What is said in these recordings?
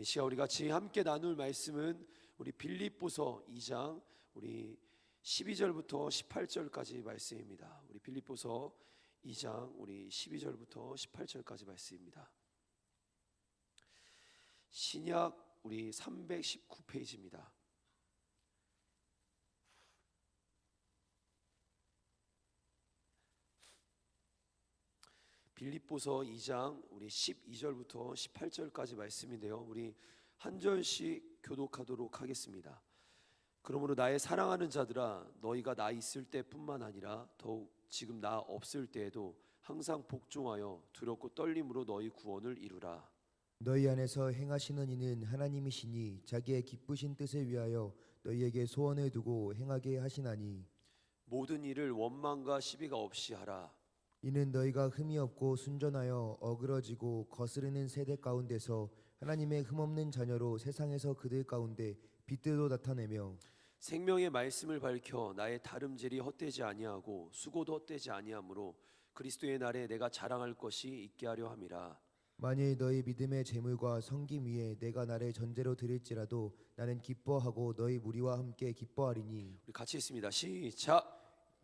이 시간 우리 같이 함께 나눌 말씀은 우리 빌립보서 2장 우리 12절부터 18절까지 말씀입니다. 우리 빌립보서 2장 우리 12절부터 18절까지 말씀입니다. 신약 우리 319페이지입니다. 빌립보서 2장 우리 12절부터 18절까지 말씀인데요. 우리 한 절씩 교독하도록 하겠습니다. 그러므로 나의 사랑하는 자들아, 너희가 나 있을 때뿐만 아니라 더욱 지금 나 없을 때에도 항상 복종하여 두렵고 떨림으로 너희 구원을 이루라. 너희 안에서 행하시는 이는 하나님이시니 자기의 기쁘신 뜻을 위하여 너희에게 소원을 두고 행하게 하시나니, 모든 일을 원망과 시비가 없이 하라. 이는 너희가 흠이 없고 순전하여 어그러지고 거스르는 세대 가운데서 하나님의 흠없는 자녀로 세상에서 그들 가운데 빛들로 나타내며, 생명의 말씀을 밝혀 나의 다름질이 헛되지 아니하고 수고도 헛되지 아니하므로 그리스도의 날에 내가 자랑할 것이 있게 하려 함이라. 만일 너희 믿음의 재물과 섬김 위에 내가 나를 전제로 드릴지라도 나는 기뻐하고 너희 무리와 함께 기뻐하리니, 우리 같이 있습니다. 시작.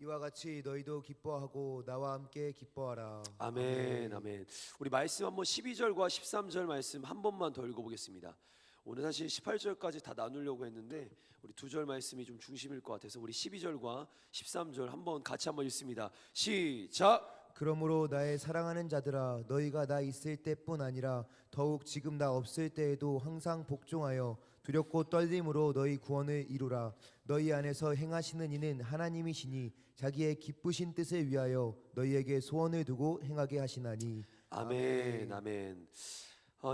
이와 같이 너희도 기뻐하고 나와 함께 기뻐하라. 아멘, 아멘. 우리 말씀 한번 12절과 13절 말씀 한 번만 더 읽어보겠습니다. 오늘 사실 18절까지 다 나누려고 했는데 우리 두 절 말씀이 좀 중심일 것 같아서 우리 12절과 13절 한번 같이 한번 읽습니다. 시작. 그러므로 나의 사랑하는 자들아, 너희가 나 있을 때뿐 아니라 더욱 지금 나 없을 때에도 항상 복종하여 두렵고 떨림으로 너희 구원을 이루라. 너희 안에서 행하시는 이는 하나님이시니 자기의 기쁘신 뜻을 위하여 너희에게 소원을 두고 행하게 하시나니. 아멘, 아멘.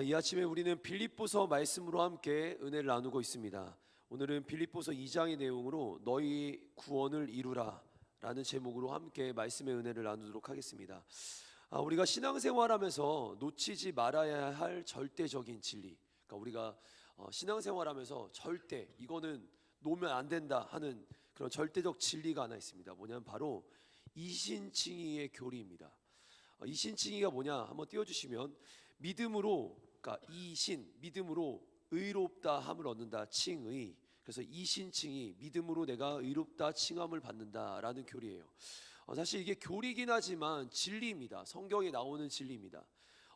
이 아침에 우리는 빌립보서 말씀으로 함께 은혜를 나누고 있습니다. 오늘은 빌립보서 2장의 내용으로 너희 구원을 이루라 라는 제목으로 함께 말씀의 은혜를 나누도록 하겠습니다. 우리가 신앙생활하면서 놓치지 말아야 할 절대적인 진리, 그러니까 우리가 신앙생활하면서 절대 이거는 놓으면 안 된다 하는 그런 절대적 진리가 하나 있습니다. 뭐냐면 바로 이신칭의의 교리입니다. 이신칭의가 뭐냐 한번 띄워주시면, 믿음으로, 그러니까 이신, 믿음으로 의롭다 함을 얻는다, 칭의. 그래서 이신칭의, 믿음으로 내가 의롭다 칭함을 받는다라는 교리예요. 사실 이게 교리긴 하지만 진리입니다. 성경에 나오는 진리입니다.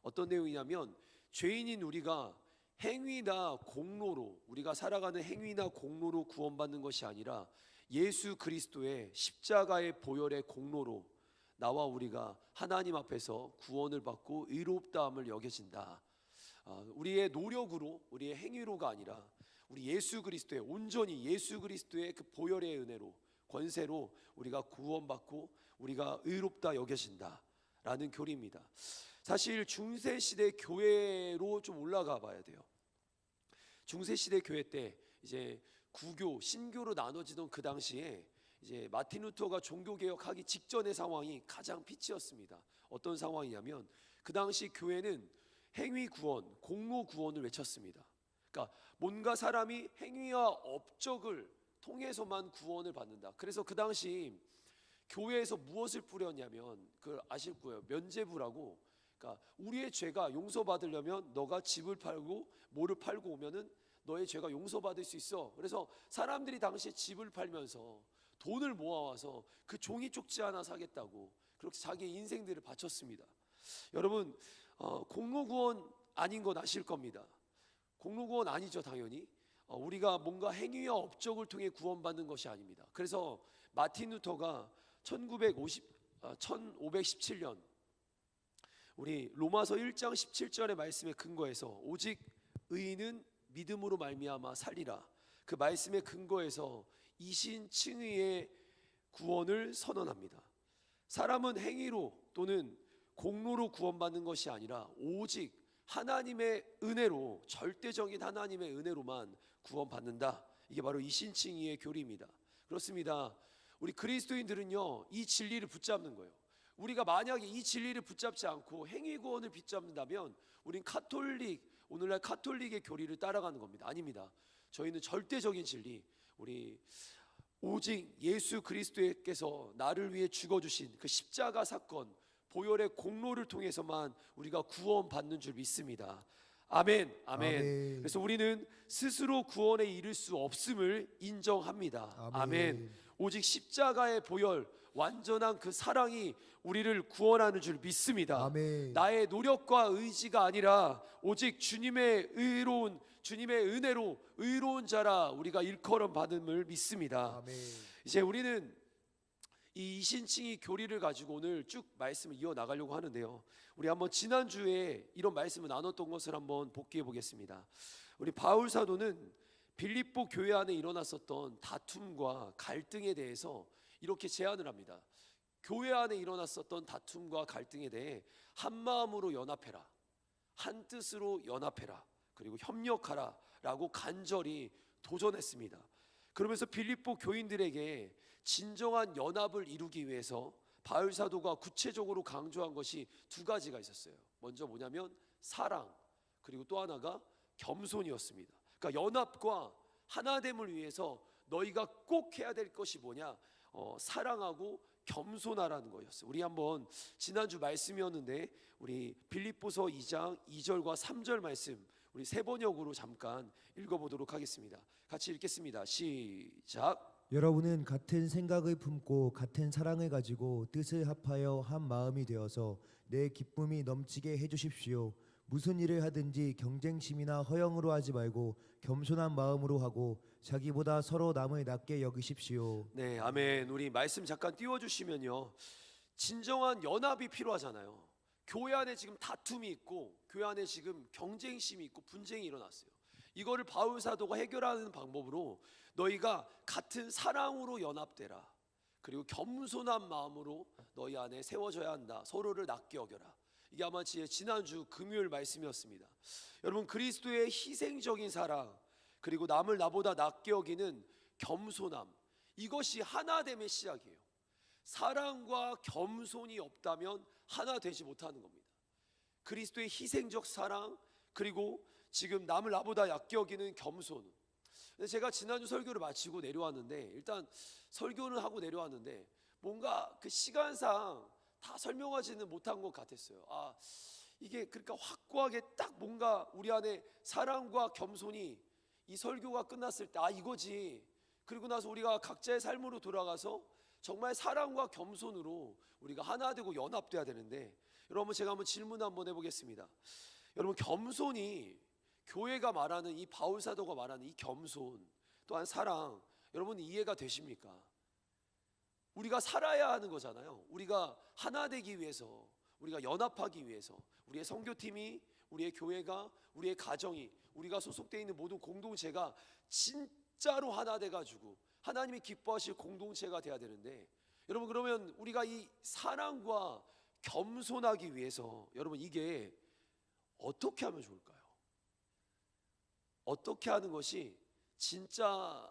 어떤 내용이냐면, 죄인인 우리가 행위나 공로로, 우리가 살아가는 행위나 공로로 구원받는 것이 아니라 예수 그리스도의 십자가의 보혈의 공로로 나와 우리가 하나님 앞에서 구원을 받고 의롭다함을 여겨진다. 우리의 노력으로, 우리의 행위로가 아니라 우리 예수 그리스도의, 온전히 예수 그리스도의 그 보혈의 은혜로, 권세로 우리가 구원받고 우리가 의롭다 여겨진다 라는 교리입니다. 사실 중세시대 교회로 좀 올라가 봐야 돼요. 중세시대 교회 때 이제 구교, 신교로 나눠지던 그 당시에 이제 마틴 루터가 종교개혁하기 직전의 상황이 가장 피치였습니다. 어떤 상황이냐면, 그 당시 교회는 행위 구원, 공로 구원을 외쳤습니다. 그러니까 뭔가 사람이 행위와 업적을 통해서만 구원을 받는다. 그래서 그 당시 교회에서 무엇을 뿌렸냐면, 그걸 아실 거예요. 면죄부라고. 그러니까 우리의 죄가 용서받으려면 너가 집을 팔고 뭐를 팔고 오면은 너의 죄가 용서받을 수 있어. 그래서 사람들이 당시에 집을 팔면서 돈을 모아와서 그 종이 쪽지 하나 사겠다고 그렇게 자기의 인생들을 바쳤습니다. 여러분, 공로구원 아닌 건 아실 겁니다. 공로구원 아니죠, 당연히. 우리가 뭔가 행위와 업적을 통해 구원받는 것이 아닙니다. 그래서 마틴 루터가 1517년 우리 로마서 1장 17절의 말씀에 근거해서 오직 의인은 믿음으로 말미암아 살리라, 그 말씀에 근거해서 이신칭의의 구원을 선언합니다. 사람은 행위로 또는 공로로 구원받는 것이 아니라 오직 하나님의 은혜로, 절대적인 하나님의 은혜로만 구원받는다. 이게 바로 이신칭의의 교리입니다. 그렇습니다. 우리 그리스도인들은요, 이 진리를 붙잡는 거예요. 우리가 만약에 이 진리를 붙잡지 않고 행위 구원을 붙잡는다면 우린 오늘날 카톨릭의 교리를 따라가는 겁니다. 아닙니다. 저희는 절대적인 진리, 우리 오직 예수 그리스도께서 나를 위해 죽어주신 그 십자가 사건, 보혈의 공로를 통해서만 우리가 구원받는 줄 믿습니다. 아멘, 아멘. 아멘. 그래서 우리는 스스로 구원에 이를 수 없음을 인정합니다. 아멘. 아멘. 오직 십자가의 보혈, 완전한 그 사랑이 우리를 구원하는 줄 믿습니다. 아멘. 나의 노력과 의지가 아니라 오직 주님의 은혜로 의로운 자라 우리가 일컬음 받음을 믿습니다. 아멘. 이제 우리는 이 이신칭의 교리를 가지고 오늘 쭉 말씀을 이어 나가려고 하는데요. 우리 한번 지난주에 이런 말씀을 나눴던 것을 한번 복기해 보겠습니다. 우리 바울 사도는 빌립보 교회 안에 일어났었던 다툼과 갈등에 대해서 이렇게 제안을 합니다. 교회 안에 일어났었던 다툼과 갈등에 대해 한 마음으로 연합해라, 한 뜻으로 연합해라, 그리고 협력하라 라고 간절히 도전했습니다. 그러면서 빌립보 교인들에게 진정한 연합을 이루기 위해서 바울 사도가 구체적으로 강조한 것이 두 가지가 있었어요. 먼저 뭐냐면 사랑, 그리고 또 하나가 겸손이었습니다. 그러니까 연합과 하나됨을 위해서 너희가 꼭 해야 될 것이 뭐냐? 사랑하고 겸손하라는 거였어요. 우리 한번 지난주 말씀이었는데 우리 빌립보서 2장 2절과 3절 말씀 우리 세 번역으로 잠깐 읽어보도록 하겠습니다. 같이 읽겠습니다. 시작. 여러분은 같은 생각을 품고 같은 사랑을 가지고 뜻을 합하여 한 마음이 되어서 내 기쁨이 넘치게 해주십시오. 무슨 일을 하든지 경쟁심이나 허영으로 하지 말고 겸손한 마음으로 하고 자기보다 서로 남을 낮게 여기십시오. 네, 아멘. 우리 말씀 잠깐 띄워주시면요. 진정한 연합이 필요하잖아요. 교회 안에 지금 다툼이 있고 교회 안에 지금 경쟁심이 있고 분쟁이 일어났어요. 이거를 바울 사도가 해결하는 방법으로 너희가 같은 사랑으로 연합되라. 그리고 겸손한 마음으로 너희 안에 세워져야 한다. 서로를 낮게 여겨라. 이게 아마 지난주 금요일 말씀이었습니다. 여러분, 그리스도의 희생적인 사랑, 그리고 남을 나보다 낮게 여기는 겸손함, 이것이 하나됨의 시작이에요. 사랑과 겸손이 없다면 하나 되지 못하는 겁니다. 그리스도의 희생적 사랑, 그리고 지금 남을 나보다 낮게 여기는 겸손. 제가 지난주 설교를 마치고 내려왔는데, 일단 설교는 하고 내려왔는데 뭔가 그 시간상 다 설명하지는 못한 것 같았어요. 이게 그러니까 확고하게 딱 뭔가 우리 안에 사랑과 겸손이 이 설교가 끝났을 때 이거지. 그리고 나서 우리가 각자의 삶으로 돌아가서 정말 사랑과 겸손으로 우리가 하나 되고 연합돼야 되는데, 여러분 제가 한번 질문 한번 해보겠습니다. 여러분, 겸손이 교회가 말하는 이 바울 사도가 말하는 이 겸손 또한 사랑, 여러분 이해가 되십니까? 우리가 살아야 하는 거잖아요. 우리가 하나 되기 위해서, 우리가 연합하기 위해서, 우리의 선교팀이, 우리의 교회가, 우리의 가정이, 우리가 소속되어 있는 모든 공동체가 진짜로 하나 돼가지고 하나님이 기뻐하실 공동체가 돼야 되는데, 여러분 그러면 우리가 이 사랑과 겸손하기 위해서 여러분 이게 어떻게 하면 좋을까요? 어떻게 하는 것이 진짜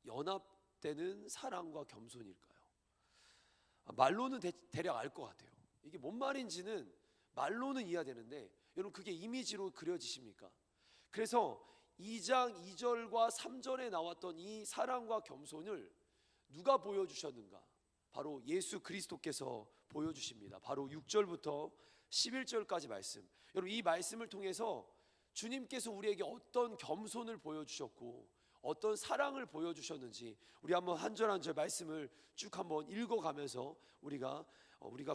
연합되는 사랑과 겸손일까요? 말로는 대략 알 것 같아요. 이게 뭔 말인지는 말로는 이해가 되는데, 여러분 그게 이미지로 그려지십니까? 그래서 2장 2절과 3절에 나왔던 이 사랑과 겸손을 누가 보여주셨는가? 바로 예수 그리스도께서 보여주십니다. 바로 6절부터 11절까지 말씀. 여러분 이 말씀을 통해서 주님께서 우리에게 어떤 겸손을 보여주셨고 어떤 사랑을 보여주셨는지 우리 한번 한 절 한 절 말씀을 쭉 한번 읽어가면서 우리가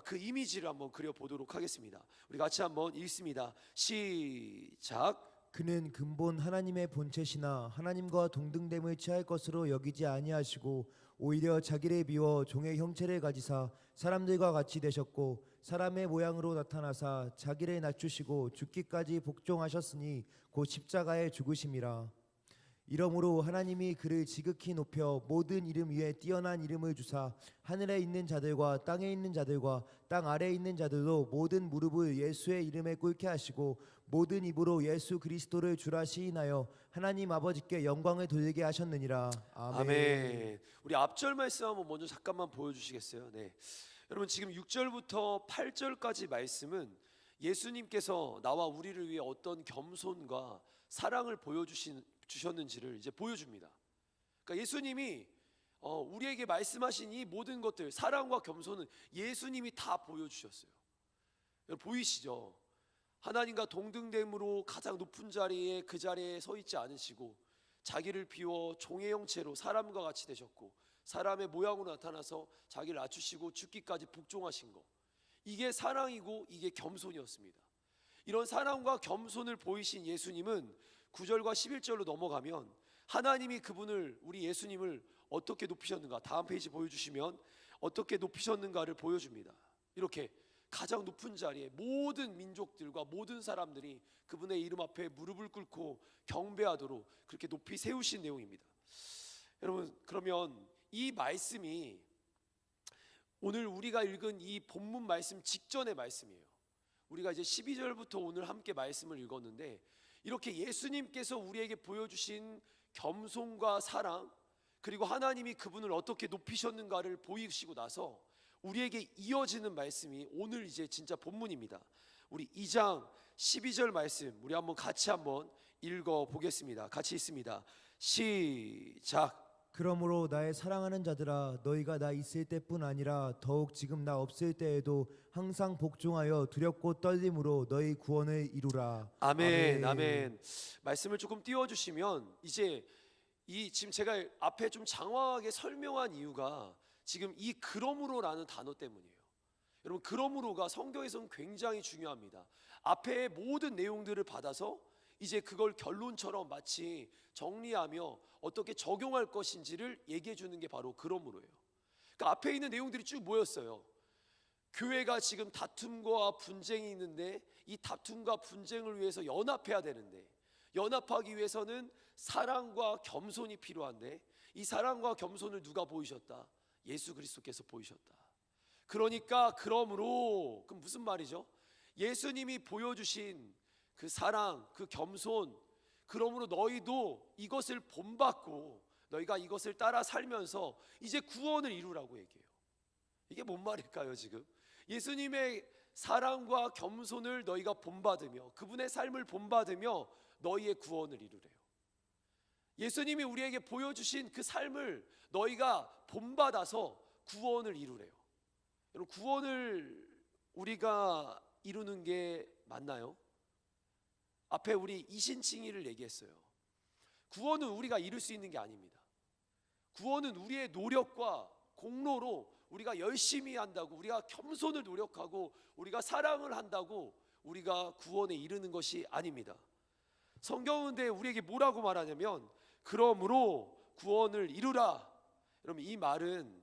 그 이미지를 한번 그려보도록 하겠습니다. 우리 같이 한번 읽습니다. 시작. 그는 근본 하나님의 본체시나 하나님과 동등됨을 취할 것으로 여기지 아니하시고 오히려 자기를 비워 종의 형체를 가지사 사람들과 같이 되셨고 사람의 모양으로 나타나사 자기를 낮추시고 죽기까지 복종하셨으니 곧 십자가에 죽으심이라. 이러므로 하나님이 그를 지극히 높여 모든 이름 위에 뛰어난 이름을 주사 하늘에 있는 자들과 땅에 있는 자들과 땅 아래에 있는 자들도 모든 무릎을 예수의 이름에 꿇게 하시고 모든 입으로 예수 그리스도를 주라 시인하여 하나님 아버지께 영광을 돌리게 하셨느니라. 아멘. 아멘. 우리 앞절 말씀 한번 먼저 잠깐만 보여주시겠어요? 네. 여러분 지금 6절부터 8절까지 말씀은 예수님께서 나와 우리를 위해 어떤 겸손과 사랑을 보여주셨는지를 이제 보여줍니다. 그러니까 예수님이 우리에게 말씀하신 이 모든 것들, 사랑과 겸손은 예수님이 다 보여주셨어요. 여러분 보이시죠? 하나님과 동등됨으로 가장 높은 자리에 그 자리에 서 있지 않으시고 자기를 비워 종의 형체로 사람과 같이 되셨고 사람의 모양으로 나타나서 자기를 낮추시고 죽기까지 복종하신 것, 이게 사랑이고 이게 겸손이었습니다. 이런 사랑과 겸손을 보이신 예수님은 9절과 11절로 넘어가면 하나님이 그분을, 우리 예수님을 어떻게 높이셨는가, 다음 페이지 보여주시면 어떻게 높이셨는가를 보여줍니다. 이렇게 가장 높은 자리에 모든 민족들과 모든 사람들이 그분의 이름 앞에 무릎을 꿇고 경배하도록 그렇게 높이 세우신 내용입니다. 여러분, 그러면 이 말씀이 오늘 우리가 읽은 이 본문 말씀 직전의 말씀이에요. 우리가 이제 12절부터 오늘 함께 말씀을 읽었는데, 이렇게 예수님께서 우리에게 보여주신 겸손과 사랑, 그리고 하나님이 그분을 어떻게 높이셨는가를 보이시고 나서 우리에게 이어지는 말씀이 오늘 이제 진짜 본문입니다. 우리 2장 12절 말씀 우리 한번 같이 한번 읽어 보겠습니다. 같이 있습니다. 시작. 그러므로 나의 사랑하는 자들아, 너희가 나 있을 때뿐 아니라 더욱 지금 나 없을 때에도 항상 복종하여 두렵고 떨림으로 너희 구원을 이루라. 아멘, 아멘. 말씀을 조금 띄워주시면, 이제 이 지금 제가 앞에 좀 장황하게 설명한 이유가 지금 이 그러므로라는 단어 때문이에요. 여러분, 그러므로가 성경에서는 굉장히 중요합니다. 앞에 모든 내용들을 받아서 이제 그걸 결론처럼 마치 정리하며 어떻게 적용할 것인지를 얘기해 주는 게 바로 그러므로예요. 그러니까 앞에 있는 내용들이 쭉 모였어요. 교회가 지금 다툼과 분쟁이 있는데 이 다툼과 분쟁을 위해서 연합해야 되는데, 연합하기 위해서는 사랑과 겸손이 필요한데, 이 사랑과 겸손을 누가 보이셨다? 예수 그리스도께서 보이셨다. 그러니까 그러므로, 그럼 무슨 말이죠? 예수님이 보여주신 그 사랑, 그 겸손, 그러므로 너희도 이것을 본받고 너희가 이것을 따라 살면서 이제 구원을 이루라고 얘기해요. 이게 뭔 말일까요? 지금 예수님의 사랑과 겸손을 너희가 본받으며 그분의 삶을 본받으며 너희의 구원을 이루래요. 예수님이 우리에게 보여주신 그 삶을 너희가 본받아서 구원을 이루래요. 여러분, 구원을 우리가 이루는 게 맞나요? 앞에 우리 이신칭의를 얘기했어요. 구원은 우리가 이룰 수 있는 게 아닙니다. 구원은 우리의 노력과 공로로 우리가 열심히 한다고, 우리가 겸손을 노력하고 우리가 사랑을 한다고 우리가 구원에 이르는 것이 아닙니다. 성경은 근데 우리에게 뭐라고 말하냐면 그러므로 구원을 이루라. 여러분, 이 말은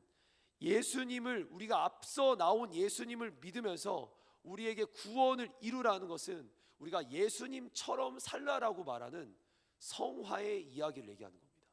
예수님을, 우리가 앞서 나온 예수님을 믿으면서 우리에게 구원을 이루라는 것은 우리가 예수님처럼 살라라고 말하는 성화의 이야기를 얘기하는 겁니다.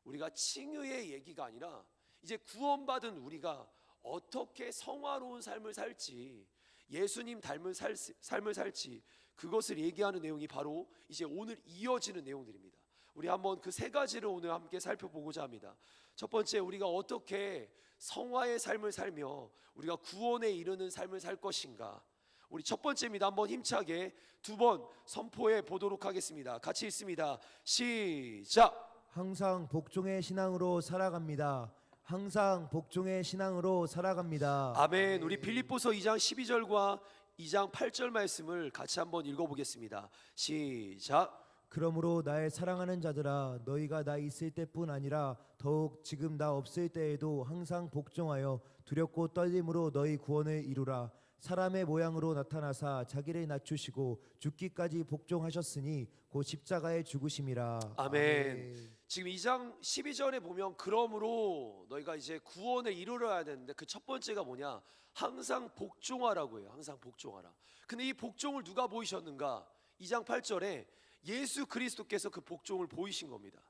우리가 칭의의 얘기가 아니라 이제 구원받은 우리가 어떻게 성화로운 삶을 살지, 예수님 닮은 삶을 살지, 그것을 얘기하는 내용이 바로 이제 오늘 이어지는 내용들입니다. 우리 한번 그 세 가지를 오늘 함께 살펴보고자 합니다. 첫 번째, 우리가 어떻게 성화의 삶을 살며 우리가 구원에 이르는 삶을 살 것인가. 우리 첫 번째입니다. 한번 힘차게 두 번 선포해 보도록 하겠습니다. 같이 있습니다. 시작. 항상 복종의 신앙으로 살아갑니다. 항상 복종의 신앙으로 살아갑니다. 아멘. 우리 빌립보서 2장 12절과 2장 8절 말씀을 같이 한번 읽어보겠습니다. 시작. 그러므로 나의 사랑하는 자들아, 너희가 나 있을 때뿐 아니라 더욱 지금 나 없을 때에도 항상 복종하여 두렵고 떨림으로 너희 구원을 이루라. 사람의 모양으로 나타나사 자기를 낮추시고 죽기까지 복종하셨으니 곧 십자가에 죽으심이라. 아멘. 지금 2장 12절에 보면 그러므로 너희가 이제 구원을 이루어야 되는데 그 첫 번째가 뭐냐? 항상 복종하라고 해요. 항상 복종하라. 근데 이 복종을 누가 보이셨는가? 2장 8절에 예수 그리스도께서 그 복종을 보이신 겁니다.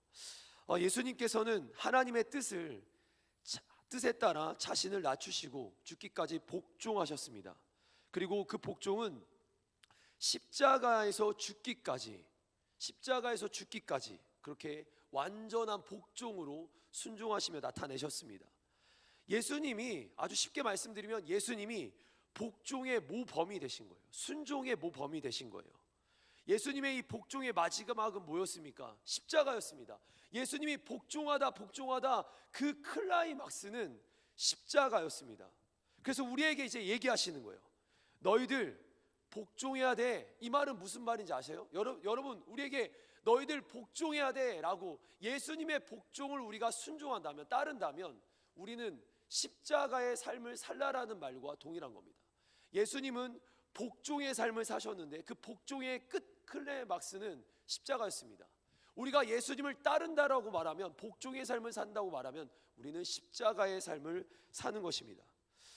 예수님께서는 하나님의 뜻에 따라 자신을 낮추시고 죽기까지 복종하셨습니다. 그리고 그 복종은 십자가에서 죽기까지 그렇게 완전한 복종으로 순종하시며 나타내셨습니다. 예수님이, 아주 쉽게 말씀드리면 예수님이 복종의 모범이 되신 거예요. 순종의 모범이 되신 거예요. 예수님의 이 복종의 마지막은 뭐였습니까? 십자가였습니다. 예수님이 복종하다 그 클라이막스는 십자가였습니다. 그래서 우리에게 이제 얘기하시는 거예요. 너희들 복종해야 돼. 이 말은 무슨 말인지 아세요? 여러분 우리에게 너희들 복종해야 돼라고 예수님의 복종을 우리가 순종한다면, 따른다면 우리는 십자가의 삶을 살라라는 말과 동일한 겁니다. 예수님은 복종의 삶을 사셨는데 그 복종의 끝 클레막스는 십자가였습니다. 우리가 예수님을 따른다라고 말하면, 복종의 삶을 산다고 말하면 우리는 십자가의 삶을 사는 것입니다.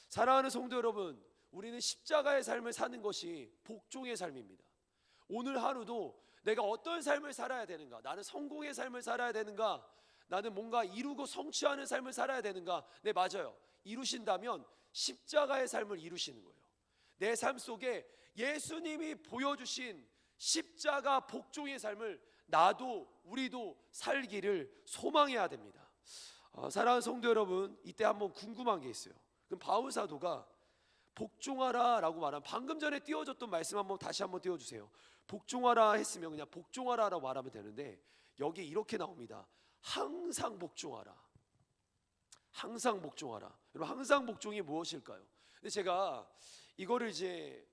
사랑하는 성도 여러분, 우리는 십자가의 삶을 사는 것이 복종의 삶입니다. 오늘 하루도 내가 어떤 삶을 살아야 되는가? 나는 성공의 삶을 살아야 되는가? 나는 뭔가 이루고 성취하는 삶을 살아야 되는가? 네, 맞아요. 이루신다면 십자가의 삶을 이루시는 거예요. 내 삶 속에 예수님이 보여주신 십자가 복종의 삶을 나도 우리도 살기를 소망해야 됩니다. 사랑하는 성도 여러분, 이때 한번 궁금한 게 있어요. 그럼 바울 사도가 복종하라 라고 말하면, 방금 전에 띄워줬던 말씀 한번 다시 한번 띄워주세요. 복종하라 했으면 그냥 복종하라 라고 말하면 되는데, 여기 이렇게 나옵니다. 항상 복종하라. 항상 복종하라. 여러분, 항상 복종이 무엇일까요? 근데 제가 이거를 이제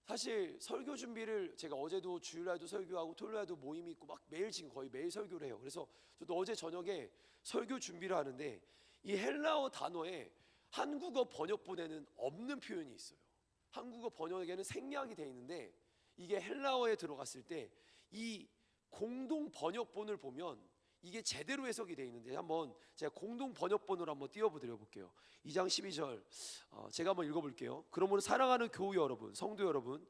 사실 설교 준비를, 제가 어제도 주일날도 설교하고 토요일날도 모임이 있고 막 매일, 지금 거의 매일 설교를 해요. 그래서 저도 어제 저녁에 설교 준비를 하는데 이 헬라어 단어에 한국어 번역본에는 없는 표현이 있어요. 한국어 번역에는 생략이 되어 있는데 이게 헬라어에 들어갔을 때 이 공동 번역본을 보면 이게 제대로 해석이 되어 있는데, 한번 제가 공동 번역본으로 한번 띄워드려 볼게요. 2장 12절 제가 한번 읽어볼게요. 그러므로 사랑하는 교우 여러분, 성도 여러분,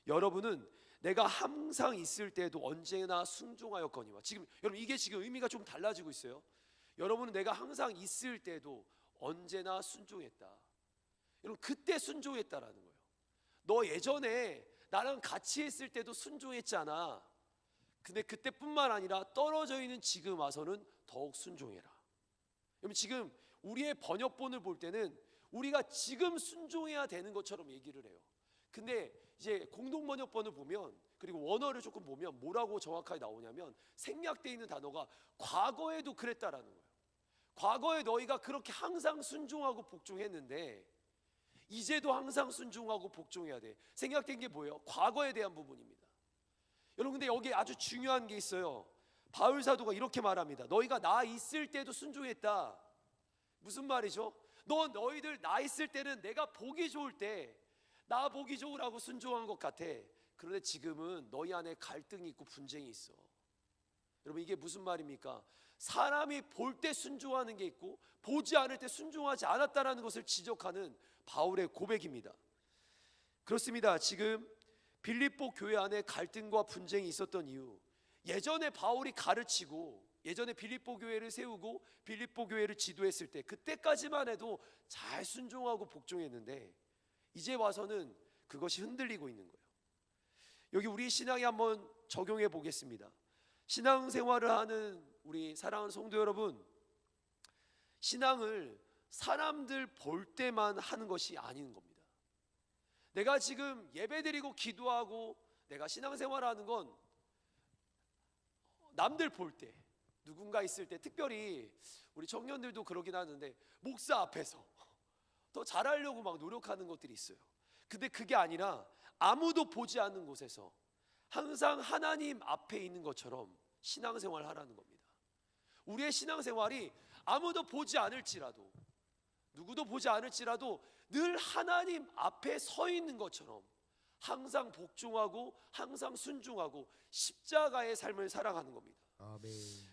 여러분은 내가 항상 있을 때도 언제나 순종하였거니와. 지금 여러분, 이게 지금 의미가 좀 달라지고 있어요. 여러분은 내가 항상 있을 때도 언제나 순종했다. 여러분, 그때 순종했다라는 거예요. 너 예전에 나랑 같이 있을 때도 순종했잖아. 근데 그때뿐만 아니라 떨어져 있는 지금 와서는 더욱 순종해라. 여러분, 지금 우리의 번역본을 볼 때는 우리가 지금 순종해야 되는 것처럼 얘기를 해요. 근데 이제 공동 번역본을 보면, 그리고 원어를 조금 보면 뭐라고 정확하게 나오냐면, 생략되어 있는 단어가 과거에도 그랬다라는 거예요. 과거에 너희가 그렇게 항상 순종하고 복종했는데 이제도 항상 순종하고 복종해야 돼. 생략된 게 뭐예요? 과거에 대한 부분입니다. 여러분, 근데 여기 아주 중요한 게 있어요. 바울 사도가 이렇게 말합니다. 너희가 나 있을 때도 순종했다. 무슨 말이죠? 너희들 나 있을 때는 내가 보기 좋을 때 나 보기 좋으라고 순종한 것 같아. 그런데 지금은 너희 안에 갈등이 있고 분쟁이 있어. 여러분, 이게 무슨 말입니까? 사람이 볼 때 순종하는 게 있고 보지 않을 때 순종하지 않았다는 것을 지적하는 바울의 고백입니다. 그렇습니다. 지금 빌립보 교회 안에 갈등과 분쟁이 있었던 이유, 예전에 바울이 가르치고 예전에 빌립보 교회를 세우고 빌립보 교회를 지도했을 때 그때까지만 해도 잘 순종하고 복종했는데 이제 와서는 그것이 흔들리고 있는 거예요. 여기 우리 신앙에 한번 적용해 보겠습니다. 신앙생활을 하는 우리 사랑하는 성도 여러분, 신앙을 사람들 볼 때만 하는 것이 아닌 겁니다. 내가 지금 예배드리고 기도하고 내가 신앙생활을 하는 건 남들 볼 때, 누군가 있을 때, 특별히 우리 청년들도 그러긴 하는데 목사 앞에서 더 잘하려고 막 노력하는 것들이 있어요. 근데 그게 아니라 아무도 보지 않는 곳에서 항상 하나님 앞에 있는 것처럼 신앙생활을 하라는 겁니다. 우리의 신앙생활이 아무도 보지 않을지라도, 누구도 보지 않을지라도 늘 하나님 앞에 서 있는 것처럼 항상 복종하고 항상 순종하고 십자가의 삶을 살아가는 겁니다. 아멘.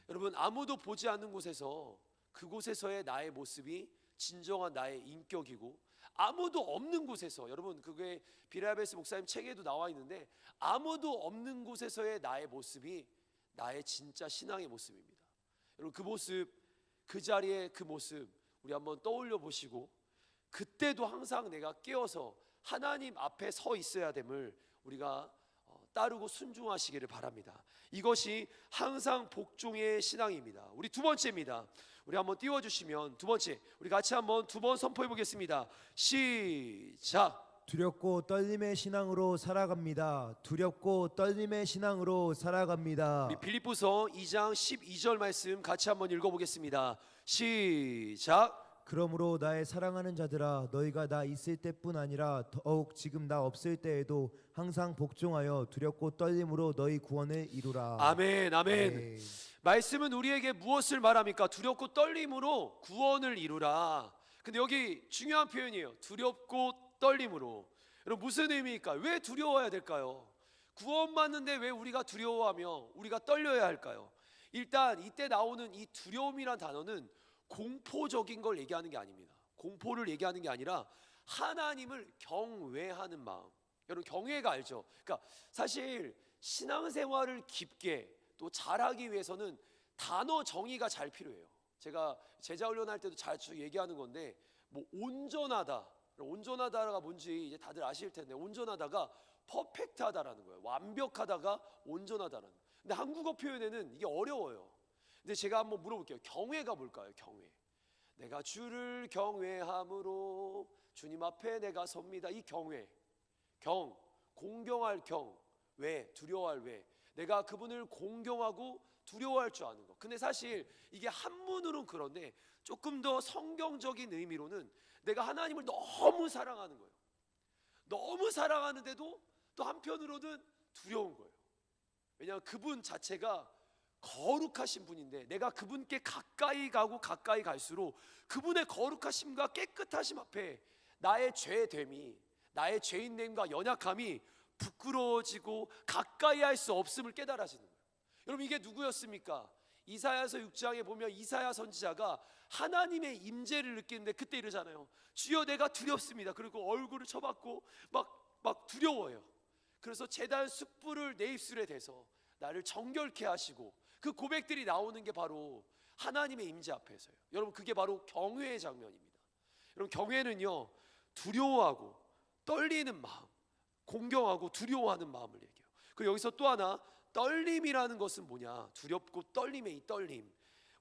여러분, 아무도 보지 않는 곳에서 그곳에서의 나의 모습이 진정한 나의 인격이고, 아무도 없는 곳에서, 여러분 그게 비라베스 목사님 책에도 나와 있는데, 아무도 없는 곳에서의 나의 모습이 나의 진짜 신앙의 모습입니다. 여러분, 그 모습, 그 자리에 그 모습 우리 한번 떠올려 보시고, 그때도 항상 내가 깨어서 하나님 앞에 서 있어야 됨을 우리가 따르고 순종하시기를 바랍니다. 이것이 항상 복종의 신앙입니다. 우리 두 번째입니다. 우리 한번 띄워주시면, 두 번째, 우리 같이 한번 두 번 선포해 보겠습니다. 시작. 두렵고 떨림의 신앙으로 살아갑니다. 두렵고 떨림의 신앙으로 살아갑니다. 우리 빌립보서 2장 12절 말씀 같이 한번 읽어보겠습니다. 시작. 그러므로 나의 사랑하는 자들아 너희가 나 있을 때뿐 아니라 더욱 지금 나 없을 때에도 항상 복종하여 두렵고 떨림으로 너희 구원을 이루라. 아멘, 아멘. 아멘. 말씀은 우리에게 무엇을 말합니까? 두렵고 떨림으로 구원을 이루라. 근데 여기 중요한 표현이에요. 두렵고 떨림으로. 여러분 무슨 의미입니까? 왜 두려워야 될까요? 구원받는데 왜 우리가 두려워하며 우리가 떨려야 할까요? 일단 이때 나오는 이 두려움이란 단어는 공포적인 걸 얘기하는 게 아닙니다. 공포를 얘기하는 게 아니라 하나님을 경외하는 마음. 여러분 경외가 알죠? 그러니까 사실 신앙생활을 깊게 또 잘하기 위해서는 단어 정의가 잘 필요해요. 제가 제자 훈련할 때도 자주 얘기하는 건데 뭐 온전하다. 온전하다가 뭔지 이제 다들 아실 텐데 온전하다가 퍼펙트하다라는 거예요. 완벽하다가 온전하다라는 거예요. 근데 한국어 표현에는 이게 어려워요. 근데 제가 한번 물어볼게요. 경외가 뭘까요? 경외. 내가 주를 경외함으로 주님 앞에 내가 섭니다. 이 경외. 경, 공경할 경, 왜, 두려워할 왜. 내가 그분을 공경하고 두려워할 줄 아는 거. 근데 사실 이게 한문으로는 그런데 조금 더 성경적인 의미로는 내가 하나님을 너무 사랑하는 거예요. 너무 사랑하는데도 또 한편으로는 두려운 거예요. 왜냐하면 그분 자체가 거룩하신 분인데 내가 그분께 가까이 가고 가까이 갈수록 그분의 거룩하심과 깨끗하심 앞에 나의 죄됨이, 나의 죄인됨과 연약함이 부끄러워지고 가까이 할 수 없음을 깨달아지는 거예요. 여러분 이게 누구였습니까? 이사야서 6장에 보면 이사야 선지자가 하나님의 임재를 느끼는데 그때 이러잖아요. 주여 내가 두렵습니다. 그리고 얼굴을 쳐박고 막 두려워요. 그래서 제단 숯불을 내 입술에 대서 나를 정결케 하시고 그 고백들이 나오는 게 바로 하나님의 임재 앞에서요. 여러분 그게 바로 경외의 장면입니다. 여러분 경외는요 두려워하고 떨리는 마음, 공경하고 두려워하는 마음을 얘기해요. 그리고 여기서 또 하나 떨림이라는 것은 뭐냐? 두렵고 떨림의 이 떨림.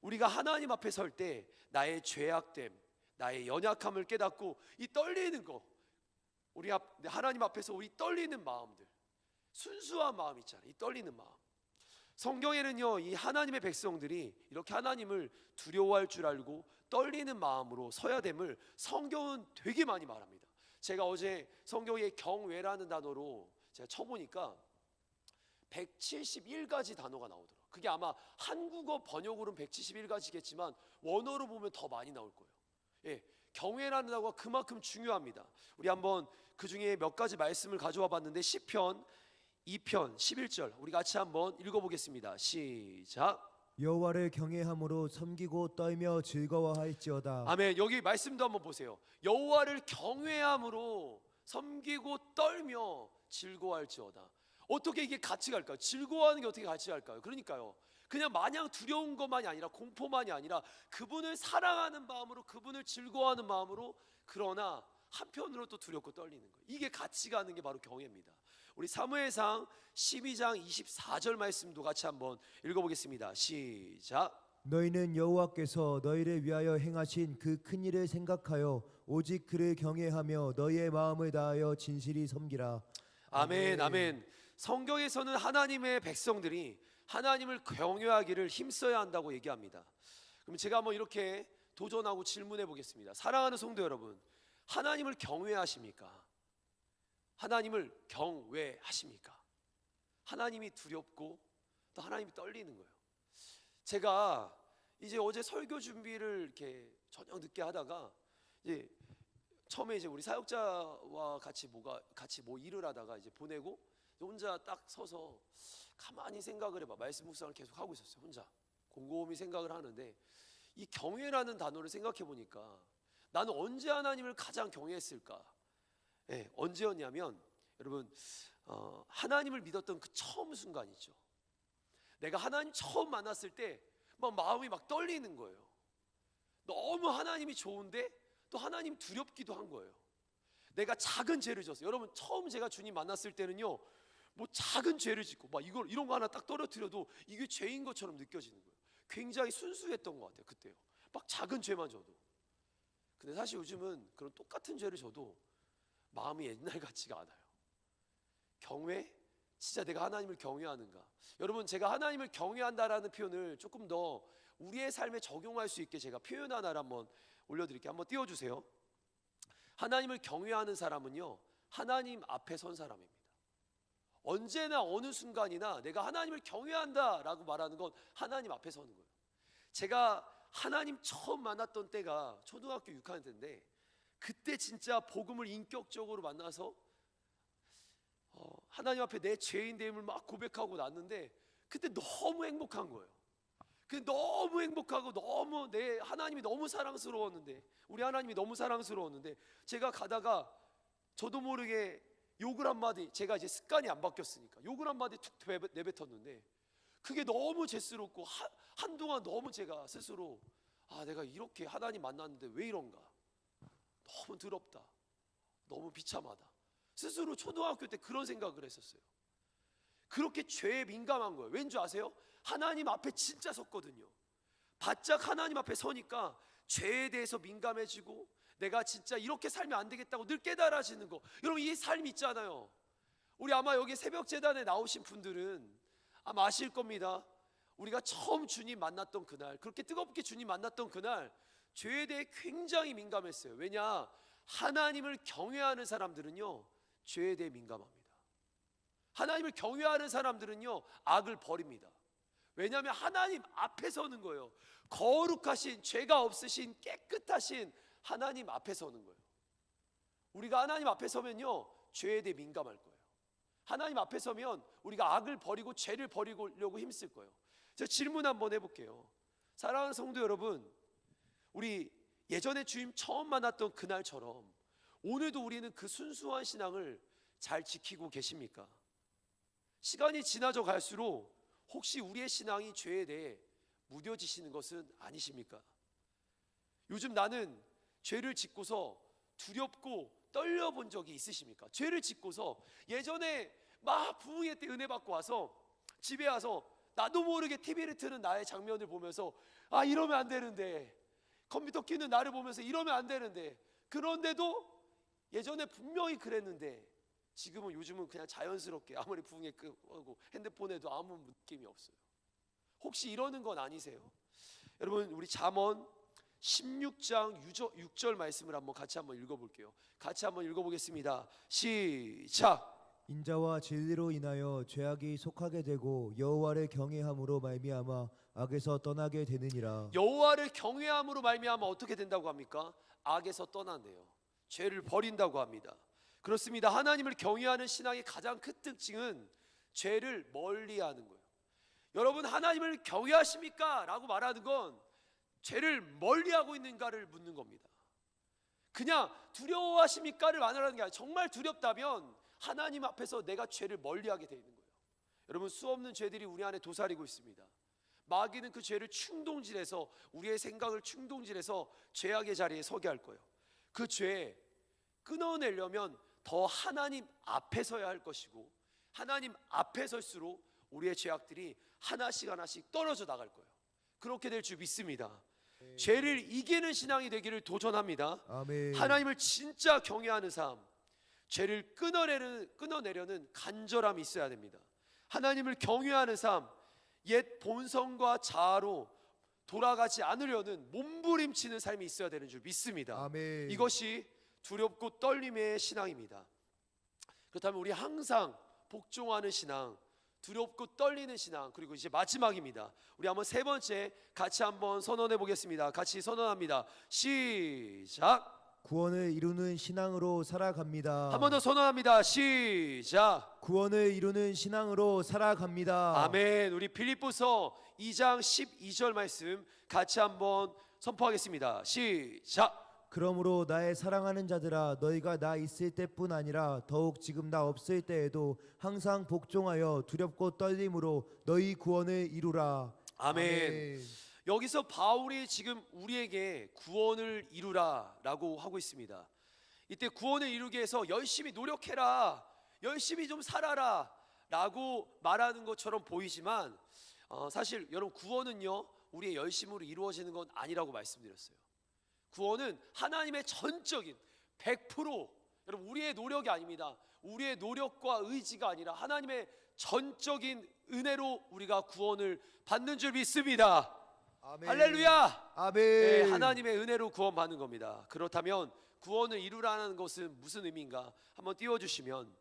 우리가 하나님 앞에 설 때 나의 죄악됨, 나의 연약함을 깨닫고 이 떨리는 거, 우리 하나님 앞에서 우리 떨리는 마음들, 순수한 마음 있잖아요. 이 떨리는 마음. 성경에는요 이 하나님의 백성들이 이렇게 하나님을 두려워할 줄 알고 떨리는 마음으로 서야 됨을 성경은 되게 많이 말합니다. 제가 어제 성경에 경외라는 단어로 제가 쳐보니까 171가지 단어가 나오더라고요. 그게 아마 한국어 번역으로는 171가지겠지만 원어로 보면 더 많이 나올 거예요. 예, 경외라는 단어가 그만큼 중요합니다. 우리 한번 그 중에 몇 가지 말씀을 가져와 봤는데 시편 2편 11절 우리 같이 한번 읽어보겠습니다. 시작. 여호와를 경외함으로 섬기고 떨며 즐거워할지어다. 아멘. 여기 말씀도 한번 보세요. 여호와를 경외함으로 섬기고 떨며 즐거워할지어다. 어떻게 이게 같이 갈까요? 즐거워하는 게 어떻게 같이 갈까요? 그러니까요 그냥 마냥 두려운 것만이 아니라 공포만이 아니라 그분을 사랑하는 마음으로 그분을 즐거워하는 마음으로 그러나 한편으로 또 두렵고 떨리는 거예요. 이게 같이 가는 게 바로 경외입니다. 우리 사무엘상 12장 24절 말씀도 같이 한번 읽어보겠습니다. 시작. 너희는 여호와께서 너희를 위하여 행하신 그 큰 일을 생각하여 오직 그를 경외하며 너희의 마음을 다하여 진실이 섬기라. 아멘, 아멘. 성경에서는 하나님의 백성들이 하나님을 경외하기를 힘써야 한다고 얘기합니다. 그럼 제가 한번 이렇게 도전하고 질문해 보겠습니다. 사랑하는 성도 여러분, 하나님을 경외하십니까? 하나님을 경외하십니까? 하나님이 두렵고 또 하나님이 떨리는 거예요. 제가 이제 어제 설교 준비를 이렇게 저녁 늦게 하다가 이제 처음에 이제 우리 사역자와 같이 뭐 일을 하다가 이제 보내고 혼자 딱 서서 가만히 생각을 해봐. 말씀 묵상을 계속 하고 있었어요. 혼자 곰곰이 생각을 하는데 이 경외라는 단어를 생각해 보니까 나는 언제 하나님을 가장 경외했을까? 네, 언제였냐면 여러분 하나님을 믿었던 그 처음 순간 있죠. 내가 하나님 처음 만났을 때 막 마음이 막 떨리는 거예요. 너무 하나님이 좋은데 또 하나님 두렵기도 한 거예요. 내가 작은 죄를 졌어요. 여러분 처음 제가 주님 만났을 때는요 뭐 작은 죄를 짓고 막 이런 거 하나 딱 떨어뜨려도 이게 죄인 것처럼 느껴지는 거예요. 굉장히 순수했던 것 같아요. 그때요. 막 작은 죄만 져도. 근데 사실 요즘은 그런 똑같은 죄를 져도 마음이 옛날 같지가 않아요. 경외 진짜 내가 하나님을 경외하는가? 여러분, 제가 하나님을 경외한다라는 표현을 조금 더 우리의 삶에 적용할 수 있게 제가 표현 하나를 한번 올려드릴게요. 한번 띄워주세요. 하나님을 경외하는 사람은요, 하나님 앞에 선 사람입니다. 언제나 어느 순간이나 내가 하나님을 경외한다라고 말하는 건 하나님 앞에 서는 거예요. 제가 하나님 처음 만났던 때가 초등학교 6학년 때인데, 그때 진짜 복음을 인격적으로 만나서 하나님 앞에 내 죄인됨을 막 고백하고 났는데, 그때 너무 행복한 거예요. 너무 행복하고 너무 내 하나님이 너무 사랑스러웠는데, 우리 하나님이 너무 사랑스러웠는데, 제가 가다가 저도 모르게 욕을 한마디, 제가 이제 습관이 안 바뀌었으니까 욕을 한마디 툭 내뱉었는데, 그게 너무 죄스럽고 한동안 너무 제가 스스로 내가 이렇게 하나님 만났는데 왜 이런가, 너무 더럽다, 너무 비참하다, 스스로 초등학교 때 그런 생각을 했었어요. 그렇게 죄에 민감한 거예요. 왠지 아세요? 하나님 앞에 진짜 섰거든요. 바짝 하나님 앞에 서니까 죄에 대해서 민감해지고, 내가 진짜 이렇게 살면 안 되겠다고 늘 깨달아지는 거. 여러분, 이 삶 있잖아요. 우리 아마 여기 새벽 제단에 나오신 분들은 아마 아실 겁니다. 우리가 처음 주님 만났던 그날, 그렇게 뜨겁게 주님 만났던 그날, 죄에 대해 굉장히 민감했어요. 왜냐? 하나님을 경외하는 사람들은요, 죄에 대해 민감합니다. 하나님을 경외하는 사람들은요, 악을 버립니다. 왜냐하면 하나님 앞에 서는 거예요. 거룩하신, 죄가 없으신, 깨끗하신 하나님 앞에 서는 거예요. 우리가 하나님 앞에 서면요, 죄에 대해 민감할 거예요. 하나님 앞에 서면 우리가 악을 버리고 죄를 버리려고 힘쓸 거예요. 제가 질문 한번 해볼게요. 사랑하는 성도 여러분, 우리 예전에 주님 처음 만났던 그날처럼 오늘도 우리는 그 순수한 신앙을 잘 지키고 계십니까? 시간이 지나져 갈수록 혹시 우리의 신앙이 죄에 대해 무뎌지시는 것은 아니십니까? 요즘 나는 죄를 짓고서 두렵고 떨려본 적이 있으십니까? 죄를 짓고서 예전에 막 부흥회 때 은혜 받고 와서 집에 와서 나도 모르게 TV를 트는 나의 장면을 보면서 이러면 안 되는데, 컴퓨터 키는 나를 보면서 이러면 안 되는데, 그런데도 예전에 분명히 그랬는데 지금은, 요즘은 그냥 자연스럽게 아무리 부흥회 끄고 핸드폰에도 아무 느낌이 없어요. 혹시 이러는 건 아니세요? 여러분, 우리 잠언 16장 6절 말씀을 같이 한번 읽어볼게요. 같이 한번 읽어보겠습니다. 시작. 인자와 진리로 인하여 죄악이 속하게 되고 여호와를 경외함으로 말미암아 악에서 떠나게 되느니라. 여호와를 경외함으로 말미암아 어떻게 된다고 합니까? 악에서 떠난대요. 죄를 버린다고 합니다. 그렇습니다. 하나님을 경외하는 신앙의 가장 큰 특징은 죄를 멀리하는 거예요. 여러분, 하나님을 경외하십니까? 라고 말하는 건 죄를 멀리하고 있는가를 묻는 겁니다. 그냥 두려워하십니까를 말하는 게 아니라, 정말 두렵다면 하나님 앞에서 내가 죄를 멀리하게 돼 있는 거예요. 여러분, 수없는 죄들이 우리 안에 도사리고 있습니다. 마귀는 그 죄를 충동질해서, 우리의 생각을 충동질해서 죄악의 자리에 서게 할 거예요. 그 죄 끊어내려면 더 하나님 앞에 서야 할 것이고, 하나님 앞에 설수록 우리의 죄악들이 하나씩 하나씩 떨어져 나갈 거예요. 그렇게 될 줄 믿습니다. 죄를 이기는 신앙이 되기를 도전합니다. 아멘. 하나님을 진짜 경외하는 삶, 죄를 끊어내려는 간절함이 있어야 됩니다. 하나님을 경외하는 삶, 옛 본성과 자아로 돌아가지 않으려는 몸부림치는 삶이 있어야 되는 줄 믿습니다. 아멘. 이것이 두렵고 떨림의 신앙입니다. 그렇다면 우리 항상 복종하는 신앙, 두렵고 떨리는 신앙, 그리고 이제 마지막입니다. 우리 한번 세 번째 같이 한번 선언해 보겠습니다. 같이 선언합니다. 시작. 구원을 이루는 신앙으로 살아갑니다. 한 번 더 선언합니다. 시작. 구원을 이루는 신앙으로 살아갑니다. 아멘. 우리 빌립보서 2장 12절 말씀 같이 한번 선포하겠습니다. 시작. 그러므로 나의 사랑하는 자들아, 너희가 나 있을 때뿐 아니라 더욱 지금 나 없을 때에도 항상 복종하여 두렵고 떨림으로 너희 구원을 이루라. 아멘. 여기서 바울이 지금 우리에게 구원을 이루라 라고 하고 있습니다. 이때 구원을 이루기 위해서 열심히 노력해라, 열심히 좀 살아라 라고 말하는 것처럼 보이지만, 사실 여러분, 구원은요 우리의 열심으로 이루어지는 건 아니라고 말씀드렸어요. 구원은 하나님의 전적인 100%, 여러분, 우리의 노력이 아닙니다. 우리의 노력과 의지가 아니라 하나님의 전적인 은혜로 우리가 구원을 받는 줄 믿습니다. 아멘. 할렐루야. 아멘. 네, 하나님의 은혜로 구원받는 겁니다. 그렇다면 구원을 이루라는 것은 무슨 의미인가? 한번 띄워주시면,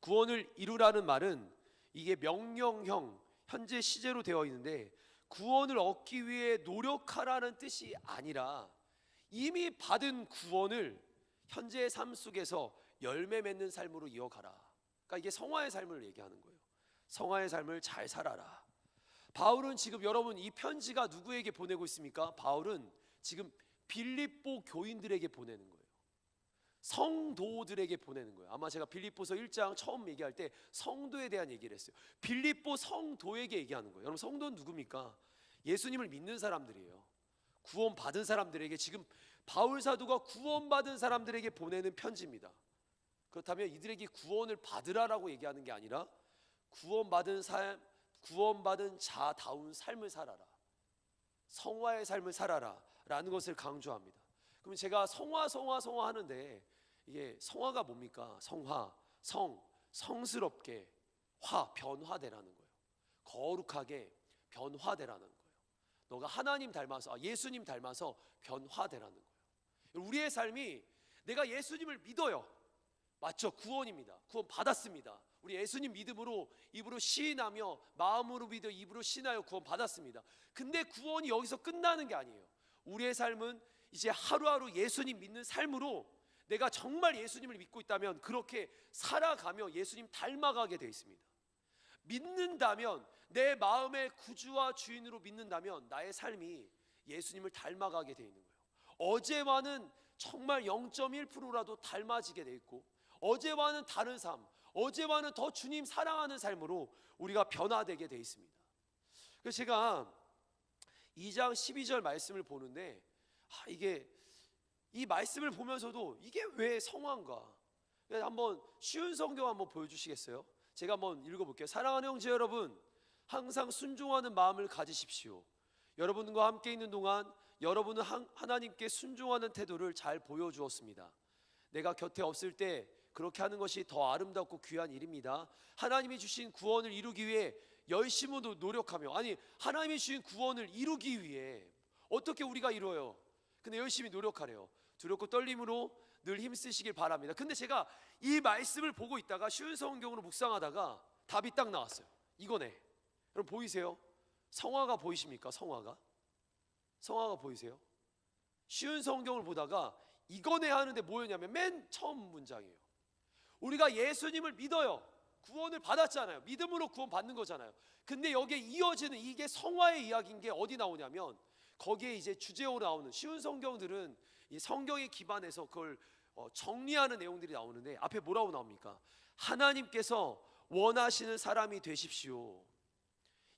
구원을 이루라는 말은 이게 명령형 현재 시제로 되어 있는데, 구원을 얻기 위해 노력하라는 뜻이 아니라 이미 받은 구원을 현재의 삶 속에서 열매 맺는 삶으로 이어가라. 그러니까 이게 성화의 삶을 얘기하는 거예요. 성화의 삶을 잘 살아라. 바울은 지금, 여러분, 이 편지가 누구에게 보내고 있습니까? 바울은 지금 빌립보 교인들에게 보내는 거예요. 성도들에게 보내는 거예요. 아마 제가 빌립보서 1장 처음 얘기할 때 성도에 대한 얘기를 했어요. 빌립보 성도에게 얘기하는 거예요. 여러분, 성도는 누굽니까? 예수님을 믿는 사람들이에요. 구원받은 사람들에게, 지금 바울 사도가 구원받은 사람들에게 보내는 편지입니다. 그렇다면 이들에게 구원을 받으라라고 얘기하는 게 아니라 구원받은 자다운 삶을 살아라, 성화의 삶을 살아라 라는 것을 강조합니다. 그럼 제가 성화 하는데, 이게 성화가 뭡니까? 성화, 성스럽게, 변화되라는 거예요. 거룩하게 변화되라는 거예요. 너가 하나님 닮아서, 예수님 닮아서 변화되라는 거예요. 우리의 삶이, 내가 예수님을 믿어요. 맞죠? 구원입니다. 구원 받았습니다. 우리 예수님 믿음으로 입으로 시인하며 마음으로 믿어 입으로 신하여 구원 받았습니다. 근데 구원이 여기서 끝나는 게 아니에요. 우리의 삶은 이제 하루하루 예수님 믿는 삶으로, 내가 정말 예수님을 믿고 있다면 그렇게 살아가며 예수님 닮아가게 되어 있습니다. 믿는다면, 내 마음의 구주와 주인으로 믿는다면 나의 삶이 예수님을 닮아가게 되어 있는 거예요. 어제와는 정말 0.1%라도 닮아지게 되어 있고, 어제와는 다른 삶, 어제와는 더 주님 사랑하는 삶으로 우리가 변화되게 되어 있습니다. 그래서 제가 2장 12절 말씀을 보는데, 이게, 이 말씀을 보면서도 이게 왜 성화인가? 한번 쉬운 성경 한번 보여주시겠어요? 제가 한번 읽어볼게요. 사랑하는 형제 여러분, 항상 순종하는 마음을 가지십시오. 여러분과 함께 있는 동안 여러분은 하나님께 순종하는 태도를 잘 보여주었습니다. 내가 곁에 없을 때 그렇게 하는 것이 더 아름답고 귀한 일입니다. 하나님이 주신 구원을 이루기 위해 열심으로 노력하며, 아니, 하나님이 주신 구원을 이루기 위해 어떻게 우리가 이루어요? 근데 열심히 노력하래요. 두렵고 떨림으로 늘 힘쓰시길 바랍니다. 근데 제가 이 말씀을 보고 있다가 쉬운 성경으로 묵상하다가 답이 딱 나왔어요. 이거네. 여러분 보이세요? 성화가 보이십니까? 성화가 보이세요? 쉬운 성경을 보다가 이거네 하는데 뭐였냐면 맨 처음 문장이에요. 우리가 예수님을 믿어요. 구원을 받았잖아요. 믿음으로 구원 받는 거잖아요. 근데 여기에 이어지는 이게 성화의 이야기인 게 어디 나오냐면, 거기에 이제 주제어로 나오는, 쉬운 성경들은 이 성경에 기반해서 그걸 정리하는 내용들이 나오는데, 앞에 뭐라고 나옵니까? 하나님께서 원하시는 사람이 되십시오.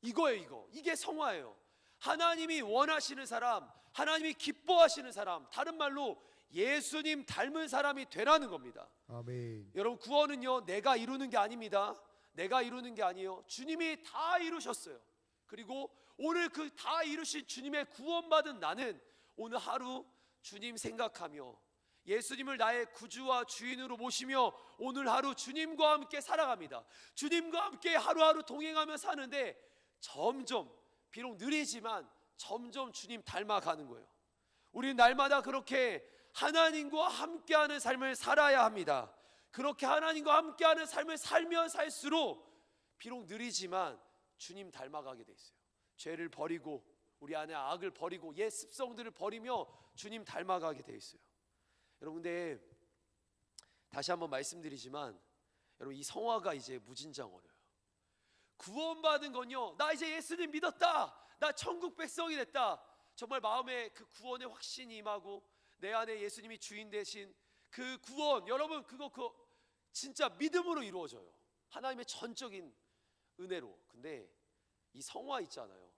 이거예요. 이게 성화예요. 하나님이 원하시는 사람, 하나님이 기뻐하시는 사람, 다른 말로 예수님 닮은 사람이 되라는 겁니다. 아멘. 여러분, 구원은요, 내가 이루는 게 아닙니다. 내가 이루는 게 아니에요. 주님이 다 이루셨어요. 그리고 오늘 그 다 이루신 주님의 구원받은 나는 오늘 하루 주님 생각하며 예수님을 나의 구주와 주인으로 모시며 오늘 하루 주님과 함께 살아갑니다. 주님과 함께 하루하루 동행하며 사는데 점점, 비록 느리지만 점점 주님 닮아가는 거예요. 우리는 날마다 그렇게 하나님과 함께하는 삶을 살아야 합니다. 그렇게 하나님과 함께하는 삶을 살면 살수록 비록 느리지만 주님 닮아가게 돼 있어요. 죄를 버리고, 우리 안에 악을 버리고, 옛 습성들을 버리며 주님 닮아가게 돼 있어요. 여러분, 근데 다시 한번 말씀드리지만, 여러분, 이 성화가 이제 무진장 어려워요. 구원받은 건요, 나 이제 예수님 믿었다, 나 천국 백성이 됐다, 정말 마음에 그 구원의 확신이 임하고 내 안에 예수님이 주인 되신 그 구원, 여러분, 그거 진짜 믿음으로 이루어져요. 하나님의 전적인 은혜로. 근데 이 성화 있잖아요,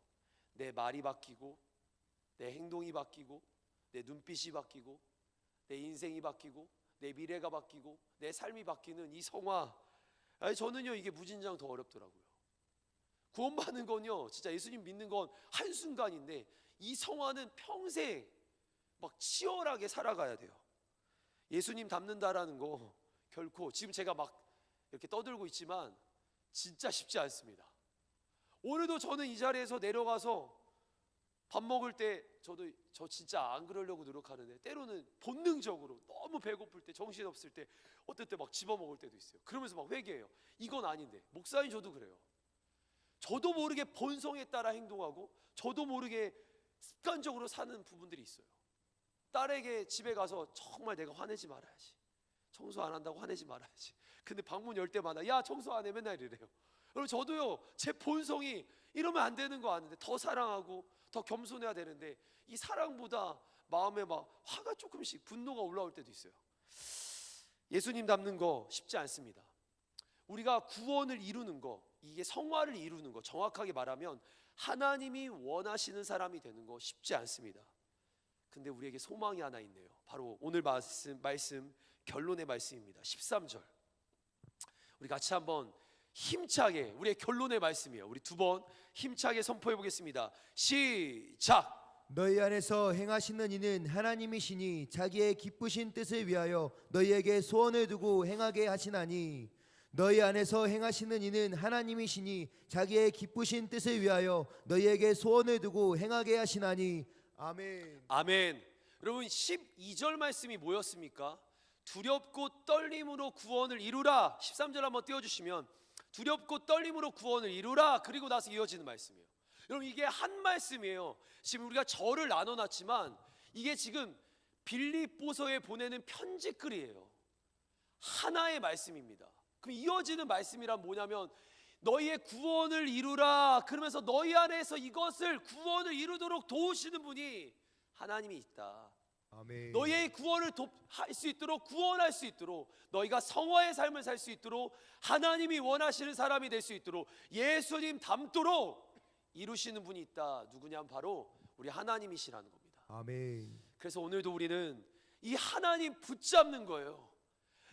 내 말이 바뀌고, 내 행동이 바뀌고, 내 눈빛이 바뀌고, 내 인생이 바뀌고, 내 미래가 바뀌고, 내 삶이 바뀌는 이 성화, 저는요 이게 무진장 더 어렵더라고요. 구원받는 건요, 진짜 예수님 믿는 건 한순간인데 이 성화는 평생 막 치열하게 살아가야 돼요. 예수님 닮는다라는 거 결코, 지금 제가 막 이렇게 떠들고 있지만 진짜 쉽지 않습니다. 오늘도 저는 이 자리에서 내려가서 밥 먹을 때 저 진짜 안 그러려고 노력하는데 때로는 본능적으로 너무 배고플 때, 정신없을 때, 어떨 때 막 집어먹을 때도 있어요. 그러면서 막 회개해요. 이건 아닌데. 목사님 저도 그래요. 저도 모르게 본성에 따라 행동하고 저도 모르게 습관적으로 사는 부분들이 있어요. 딸에게 집에 가서 정말 내가 화내지 말아야지, 청소 안 한다고 화내지 말아야지. 근데 방문 열 때마다 야 청소 안 해, 맨날 이래요. 여러분 저도요, 제 본성이 이러면 안 되는 거 아는데 더 사랑하고 더 겸손해야 되는데 이 사랑보다 마음에 막 화가 조금씩, 분노가 올라올 때도 있어요. 예수님 닮는 거 쉽지 않습니다. 우리가 구원을 이루는 거, 이게 성화를 이루는 거, 정확하게 말하면 하나님이 원하시는 사람이 되는 거 쉽지 않습니다. 근데 우리에게 소망이 하나 있네요. 바로 오늘 말씀 결론의 말씀입니다. 13절 우리 같이 한번 힘차게, 우리의 결론의 말씀이에요. 우리 두 번 힘차게 선포해 보겠습니다. 시작. 너희 안에서 행하시는 이는 하나님이시니 자기의 기쁘신 뜻을 위하여 너희에게 소원을 두고 행하게 하시나니. 너희 안에서 행하시는 이는 하나님이시니 자기의 기쁘신 뜻을 위하여 너희에게 소원을 두고 행하게 하시나니. 아멘. 아멘. 여러분 12절 말씀이 뭐였습니까? 두렵고 떨림으로 구원을 이루라. 13절 한번 띄워주시면 두렵고 떨림으로 구원을 이루라. 그리고 나서 이어지는 말씀이에요. 여러분 이게 한 말씀이에요. 지금 우리가 절을 나눠놨지만 이게 지금 빌립보서에 보내는 편지글이에요. 하나의 말씀입니다. 그럼 이어지는 말씀이란 뭐냐면 너희의 구원을 이루라. 그러면서 너희 안에서 이것을 구원을 이루도록 도우시는 분이 하나님이 있다. 아멘. 너희의 구원을 할 수 있도록, 구원할 수 있도록, 너희가 성화의 삶을 살 수 있도록, 하나님이 원하시는 사람이 될 수 있도록, 예수님 닮도록 이루시는 분이 있다. 누구냐면 바로 우리 하나님이시라는 겁니다. 아멘. 그래서 오늘도 우리는 이 하나님 붙잡는 거예요.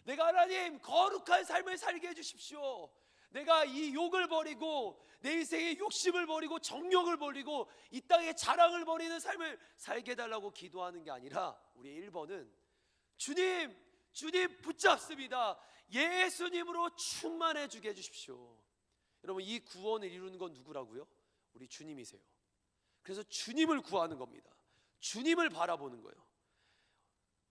내가 하나님 거룩한 삶을 살게 해주십시오. 내가 이 욕을 버리고 내 인생의 욕심을 버리고 정욕을 버리고 이 땅의 자랑을 버리는 삶을 살게 해달라고 기도하는 게 아니라 우리의 1번은 주님 붙잡습니다. 예수님으로 충만해 주게 해주십시오. 여러분 이 구원을 이루는 건 누구라고요? 우리 주님이세요. 그래서 주님을 구하는 겁니다. 주님을 바라보는 거예요.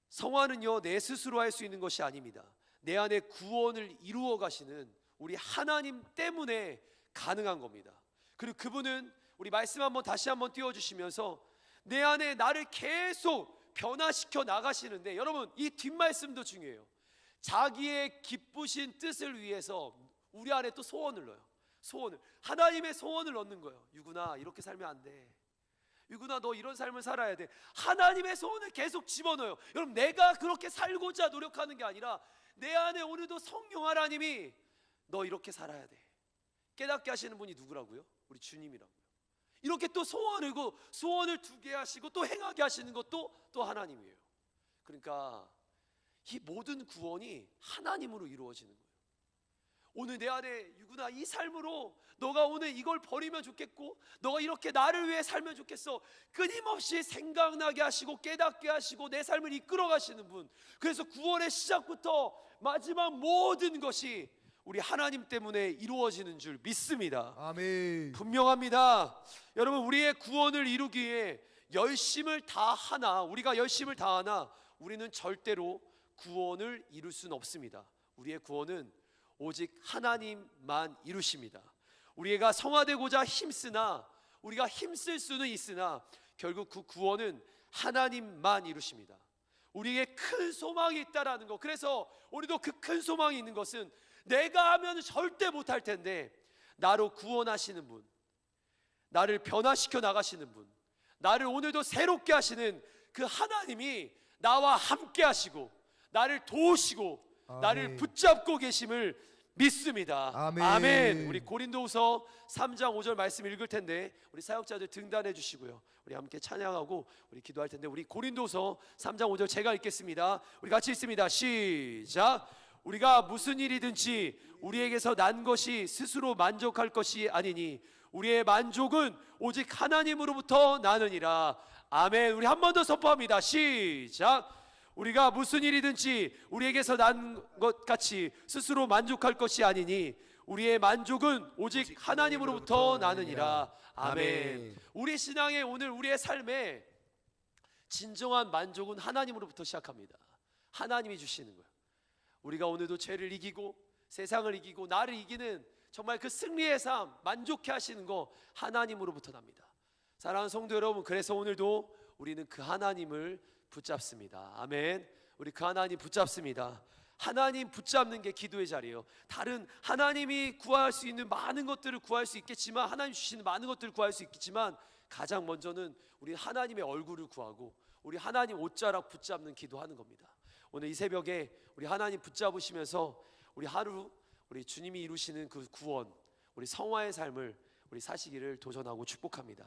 성화는요 내 스스로 할 수 있는 것이 아닙니다. 내 안에 구원을 이루어 가시는 우리 하나님 때문에 가능한 겁니다. 그리고 그분은 우리 말씀 한번 다시 한번 띄워주시면서 내 안에 나를 계속 변화시켜 나가시는데, 여러분 이 뒷말씀도 중요해요. 자기의 기쁘신 뜻을 위해서 우리 안에 또 소원을 넣어요. 소원을, 하나님의 소원을 넣는 거예요. 유구나 이렇게 살면 안 돼. 유구나 너 이런 삶을 살아야 돼. 하나님의 소원을 계속 집어넣어요. 여러분 내가 그렇게 살고자 노력하는 게 아니라 내 안에 오늘도 성령 하나님이 너 이렇게 살아야 돼 깨닫게 하시는 분이 누구라고요? 우리 주님이라고요. 이렇게 또 소원을 두게 하시고 또 행하게 하시는 것도 또 하나님이에요. 그러니까 이 모든 구원이 하나님으로 이루어지는 거예요. 오늘 내 안에 유구나 이 삶으로 너가 오늘 이걸 버리면 좋겠고 너가 이렇게 나를 위해 살면 좋겠어 끊임없이 생각나게 하시고 깨닫게 하시고 내 삶을 이끌어 가시는 분. 그래서 구원의 시작부터 마지막 모든 것이 우리 하나님 때문에 이루어지는 줄 믿습니다. 아멘. 분명합니다. 여러분 우리의 구원을 이루기 위해 열심을 다하나 우리가 열심을 다하나 우리는 절대로 구원을 이룰 수는 없습니다. 우리의 구원은 오직 하나님만 이루십니다. 우리가 성화되고자 힘쓰나 우리가 힘쓸 수는 있으나 결국 그 구원은 하나님만 이루십니다. 우리에게 큰 소망이 있다라는 것. 그래서 우리도 그 큰 소망이 있는 것은 내가 하면 절대 못할 텐데 나로 구원하시는 분, 나를 변화시켜 나가시는 분, 나를 오늘도 새롭게 하시는 그 하나님이 나와 함께 하시고 나를 도우시고 아멘. 나를 붙잡고 계심을 믿습니다. 아멘. 아멘. 우리 고린도후서 3장 5절 말씀 읽을 텐데 우리 사역자들 등단해 주시고요. 우리 함께 찬양하고 우리 기도할 텐데 우리 고린도후서 3장 5절 제가 읽겠습니다. 우리 같이 읽습니다. 시작. 우리가 무슨 일이든지 우리에게서 난 것이 스스로 만족할 것이 아니니 우리의 만족은 오직 하나님으로부터 나느니라. 아멘. 우리 한 번 더 선포합니다. 시작. 우리가 무슨 일이든지 우리에게서 난 것 같이 스스로 만족할 것이 아니니 우리의 만족은 오직 하나님으로부터 나느니라. 아멘. 우리 신앙의 오늘 우리의 삶에 진정한 만족은 하나님으로부터 시작합니다. 하나님이 주시는 거예요. 우리가 오늘도 죄를 이기고 세상을 이기고 나를 이기는 정말 그 승리의 삶, 만족해 하시는 거 하나님으로부터 납니다. 사랑하는 성도 여러분, 그래서 오늘도 우리는 그 하나님을 붙잡습니다. 아멘. 우리 그 하나님 붙잡습니다. 하나님 붙잡는 게 기도의 자리예요. 다른 하나님이 구할 수 있는 많은 것들을 구할 수 있겠지만, 하나님 주시는 많은 것들을 구할 수 있겠지만, 가장 먼저는 우리 하나님의 얼굴을 구하고 우리 하나님 옷자락 붙잡는 기도하는 겁니다. 오늘 이 새벽에 우리 하나님 붙잡으시면서 우리 하루 우리 주님이 이루시는 그 구원, 우리 성화의 삶을 우리 사시기를 도전하고 축복합니다.